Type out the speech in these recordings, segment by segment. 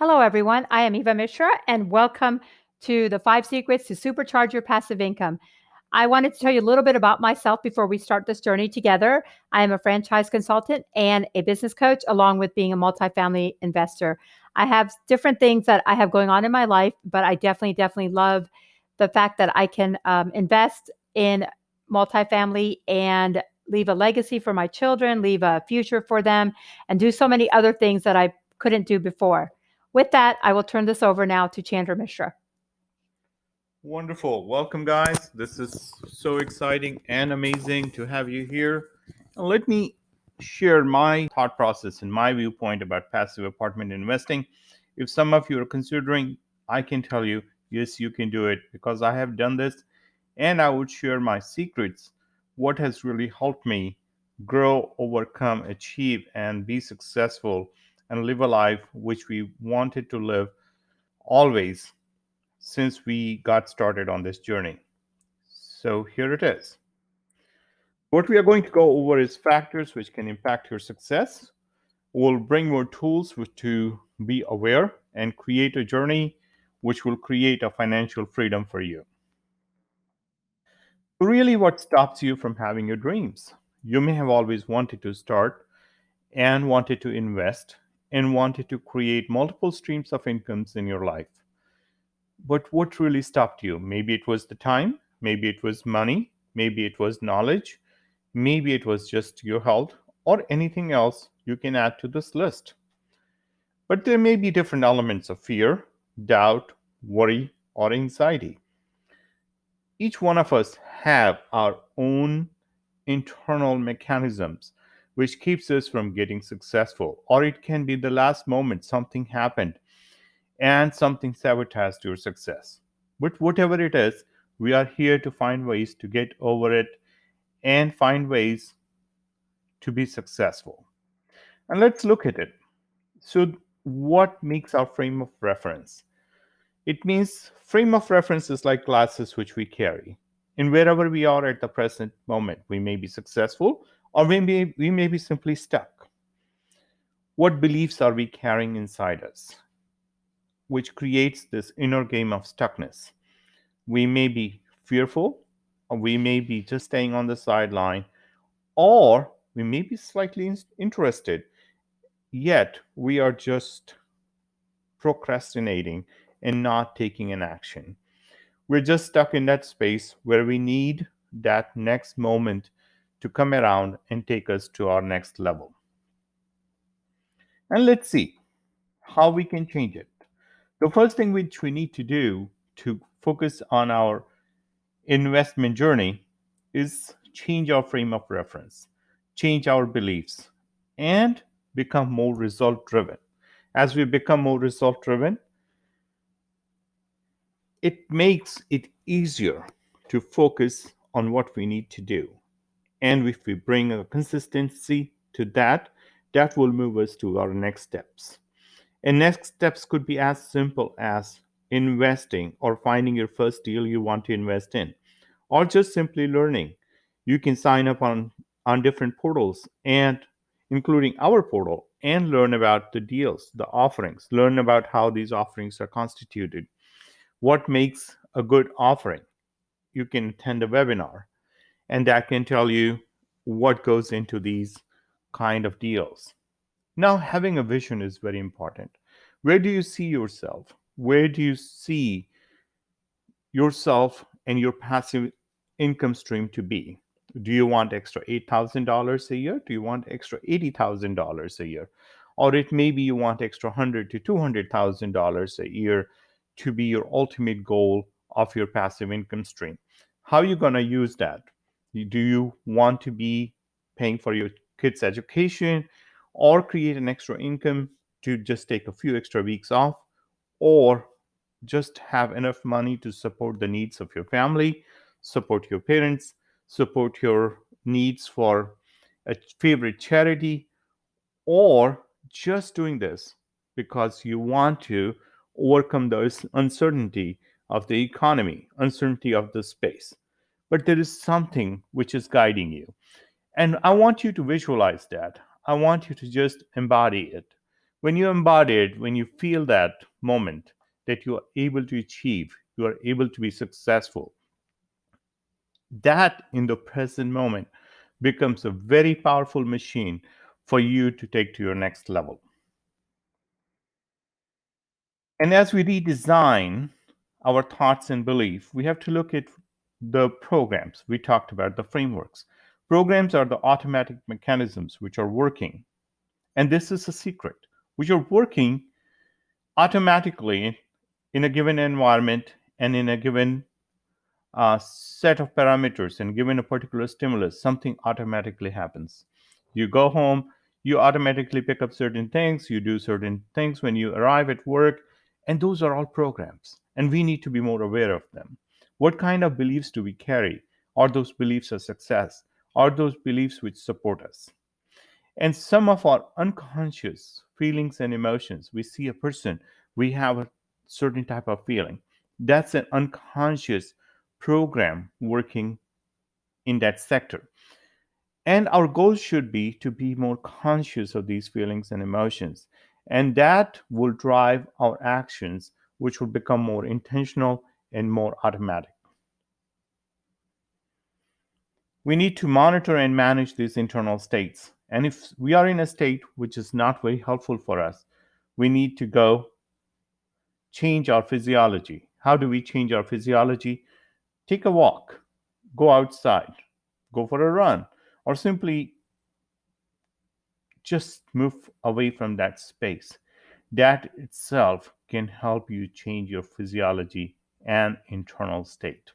Hello, everyone. I am Eva Mishra, and welcome to the 5 Secrets to Supercharge Your Passive Income. I wanted to tell you a little bit about myself before we start this journey together. I am a franchise consultant and a business coach, along with being a multifamily investor. I have different things that I have going on in my life, but I definitely love the fact that I can invest in multifamily and leave a legacy for my children, leave a future for them, and do so many other things that I couldn't do before. With that, I will turn this over now to Chander Mishra. Wonderful. Welcome, guys. This is so exciting and amazing to have you here. And let me share my thought process and my viewpoint about passive apartment investing. If some of you are considering, I can tell you, yes, you can do it because I have done this and I would share my secrets, what has really helped me grow, overcome, achieve, and be successful and live a life which we wanted to live always since we got started on this journey. So here it is. What we are going to go over is factors which can impact your success. We'll bring more tools to be aware and create a journey which will create a financial freedom for you. Really, what stops you from having your dreams? You may have always wanted to start and wanted to invest and wanted to create multiple streams of incomes in your life. But what really stopped you? Maybe it was the time, maybe it was money, maybe it was knowledge, maybe it was just your health, or anything else you can add to this list. But there may be different elements of fear, doubt, worry, or anxiety. Each one of us have our own internal mechanisms which keeps us from getting successful, or it can be the last moment something happened and something sabotaged your success. But whatever it is, we are here to find ways to get over it and find ways to be successful. And let's look at it. So, what makes our frame of reference? It means frame of reference is like glasses which we carry. And wherever we are at the present moment, we may be successful or we may be simply stuck. What beliefs are we carrying inside us, which creates this inner game of stuckness? We may be fearful, or we may be just staying on the sideline, or we may be slightly interested, yet we are just procrastinating and not taking an action. We're just stuck in that space where we need that next moment to come around and take us to our next level. And let's see how we can change it. The first thing which we need to do to focus on our investment journey is change our frame of reference, change our beliefs, and become more result driven. As we become more result driven, it makes it easier to focus on what we need to do. And if we bring a consistency to that, that will move us to our next steps. And next steps could be as simple as investing or finding your first deal you want to invest in, or just simply learning. You can sign up on different portals and including our portal and learn about the deals, the offerings, learn about how these offerings are constituted, what makes a good offering. You can attend a webinar and that can tell you what goes into these kind of deals. Now, having a vision is very important. Where do you see yourself? Where do you see yourself and your passive income stream to be? Do you want extra $8,000 a year? Do you want extra $80,000 a year? Or it may be you want extra $100,000 to $200,000 a year to be your ultimate goal of your passive income stream. How are you going to use that? Do you want to be paying for your kids' education or create an extra income to just take a few extra weeks off, or just have enough money to support the needs of your family, support your parents, support your needs for a favorite charity, or just doing this because you want to overcome the uncertainty of the economy, uncertainty of the space. But there is something which is guiding you. And I want you to visualize that. I want you to just embody it. When you embody it, when you feel that moment that you are able to achieve, you are able to be successful, that in the present moment becomes a very powerful machine for you to take to your next level. And as we redesign our thoughts and belief, we have to look at the programs. We talked about the frameworks. Programs are the automatic mechanisms which are working, and this is a secret, which are working automatically in a given environment and in a given set of parameters, and given a particular stimulus, something automatically happens. You go home, you automatically pick up certain things, you do certain things when you arrive at work, and those are all programs. And we need to be more aware of them. What kind of beliefs do we carry? Are those beliefs a success? Are those beliefs which support us? And some of our unconscious feelings and emotions, we see a person, we have a certain type of feeling. That's an unconscious program working in that sector. And our goal should be to be more conscious of these feelings and emotions. And that will drive our actions, which will become more intentional and more automatic. We need to monitor and manage these internal states. And if we are in a state which is not very helpful for us, we need to go change our physiology. How do we change our physiology? Take a walk, go outside, go for a run, or simply just move away from that space. That itself can help you change your physiology and internal state.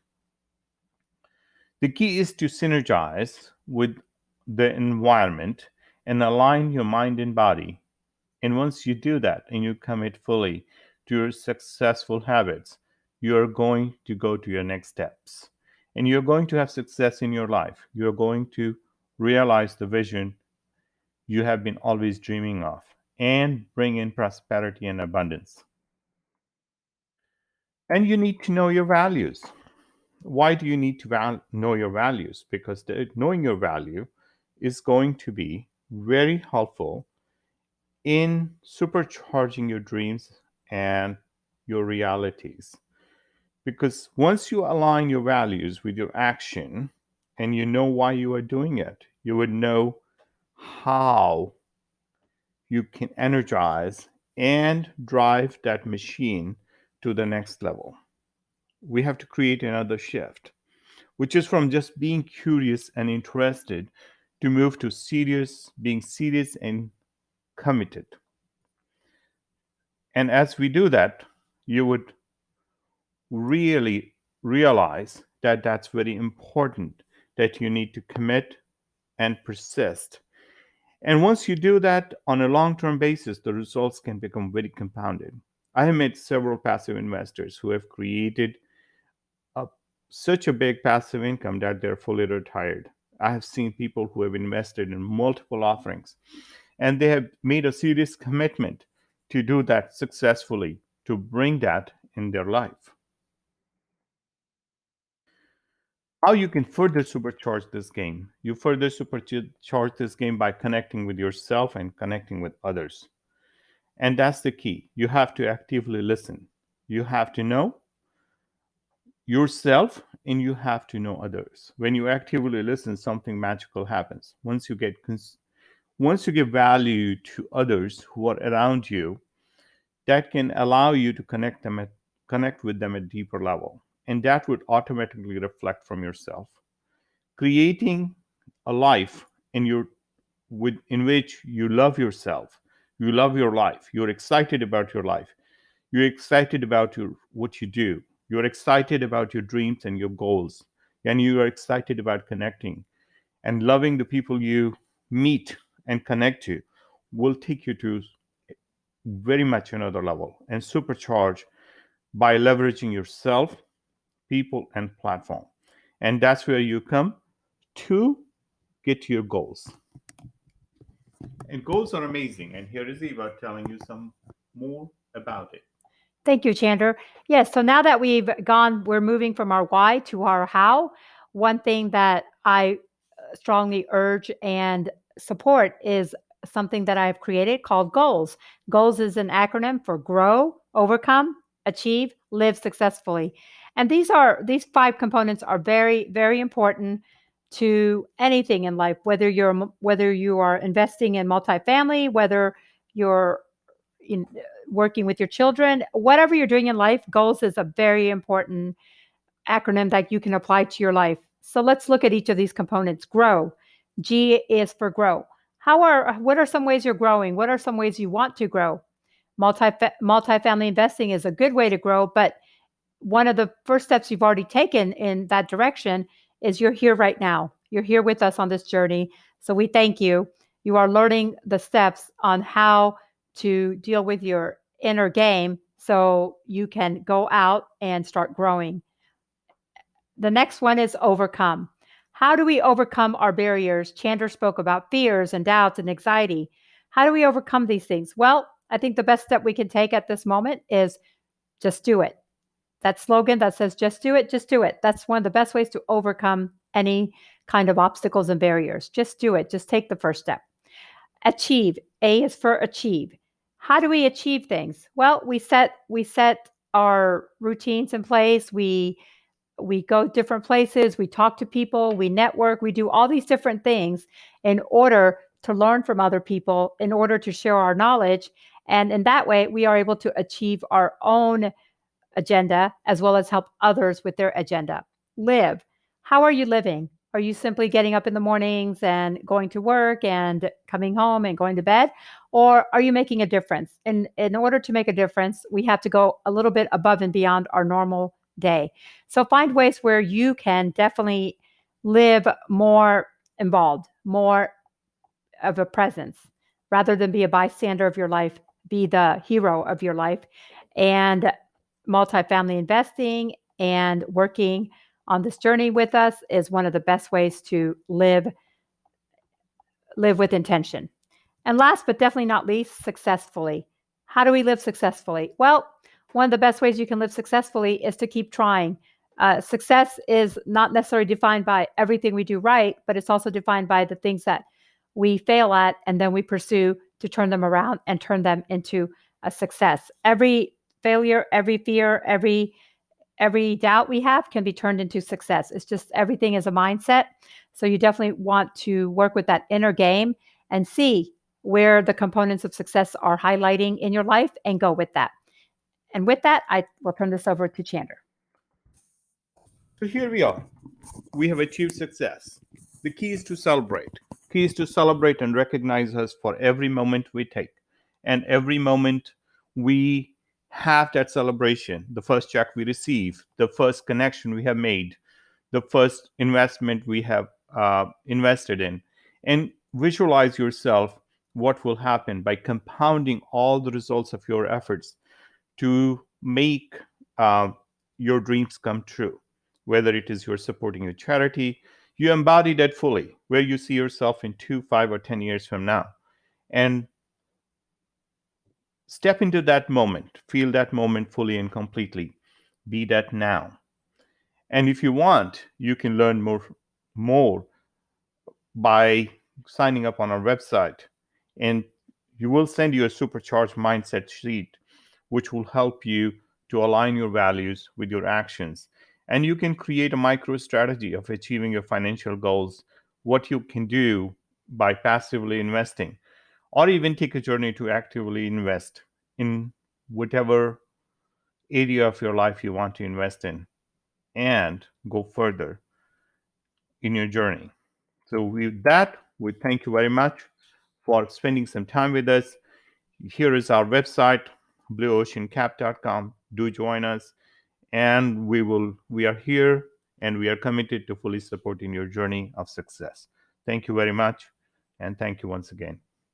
The key is to synergize with the environment and align your mind and body. And once you do that and you commit fully to your successful habits, you're going to go to your next steps. And you're going to have success in your life. You're going to realize the vision you have been always dreaming of and bring in prosperity and abundance. And you need to know your values. Why do you need to know your values? Because knowing your value is going to be very helpful in supercharging your dreams and your realities. Because once you align your values with your action and you know why you are doing it, you would know how you can energize and drive that machine to the next level. We have to create another shift, which is from just being curious and interested to move to being serious and committed. And as we do that, you would really realize that that's very important, that you need to commit and persist. And once you do that on a long term basis, the results can become very compounded. I have met several passive investors who have created a, such a big passive income that they're fully retired. I have seen people who have invested in multiple offerings and they have made a serious commitment to do that successfully, to bring that in their life. How you can further supercharge this game? You further supercharge this game by connecting with yourself and connecting with others. And that's the key. You have to actively listen. You have to know yourself and you have to know others. When you actively listen, something magical happens. Once you give value to others who are around you, that can allow you to connect with them at deeper level, and that would automatically reflect from yourself, creating a life in which you love yourself, you love your life, you're excited about your life, you're excited about what you do, you're excited about your dreams and your goals, and you are excited about connecting and loving the people you meet and connect to will take you to very much another level and supercharge by leveraging yourself, people, and platform. And that's where you come to get to your goals. And goals are amazing. And here is Eva telling you some more about it. Thank you, Chander. Yes, so now that we're moving from our why to our how. One thing that I strongly urge and support is something that I have created called goals. Goals is an acronym for grow, overcome, achieve, live successfully. And these five components are very, very important to anything in life, whether you are investing in multifamily, whether you're in, working with your children, whatever you're doing in life, goals is a very important acronym that you can apply to your life. So let's look at each of these components. Grow. G is for grow. What are some ways you're growing? What are some ways you want to grow? Multifamily investing is a good way to grow, but one of the first steps you've already taken in that direction is you're here right now. You're here with us on this journey. So we thank you. You are learning the steps on how to deal with your inner game so you can go out and start growing. The next one is overcome. How do we overcome our barriers? Chander spoke about fears and doubts and anxiety. How do we overcome these things? Well, I think the best step we can take at this moment is just do it. That slogan that says, just do it, just do it. That's one of the best ways to overcome any kind of obstacles and barriers. Just do it. Just take the first step. Achieve. A is for achieve. How do we achieve things? Well, we set our routines in place. We go different places, we talk to people, we network, we do all these different things in order to learn from other people, in order to share our knowledge. And in that way, we are able to achieve our own agenda as well as help others with their agenda. Live. How are you living? Are you simply getting up in the mornings and going to work and coming home and going to bed? Or are you making a difference? In order to make a difference, we have to go a little bit above and beyond our normal day. So find ways where you can definitely live more involved, more of a presence, rather than be a bystander of your life, be the hero of your life. And multifamily investing and working on this journey with us is one of the best ways to live with intention. And last but definitely not least, successfully. How do we live successfully? Well, one of the best ways you can live successfully is to keep trying. Success is not necessarily defined by everything we do right, but it's also defined by the things that we fail at and then we pursue to turn them around and turn them into a success. Every failure, every fear, every doubt we have can be turned into success. It's just everything is a mindset. So you definitely want to work with that inner game and see where the components of success are highlighting in your life and go with that. And with that, I will turn this over to Chander. So here we are. We have achieved success. The key is to celebrate. Key is to celebrate and recognize us for every moment we take. And every moment we have that celebration, the first check we receive, the first connection we have made, the first investment we have invested in. And visualize yourself what will happen by compounding all the results of your efforts to make uh, your dreams come true. Whether it is you're supporting a charity, you embody that fully, where you see yourself in 2, 5, or 10 years from now. And step into that moment, feel that moment fully and completely. Be that now. And if you want, you can learn more by signing up on our website. And you will send you a supercharged mindset sheet, which will help you to align your values with your actions. And you can create a micro strategy of achieving your financial goals, what you can do by passively investing, or even take a journey to actively invest in whatever area of your life you want to invest in and go further in your journey. So, with that, we thank you very much for spending some time with us. Here is our website, blueoceancap.com. Do join us, and we are here and we are committed to fully supporting your journey of success. Thank you very much, and thank you once again.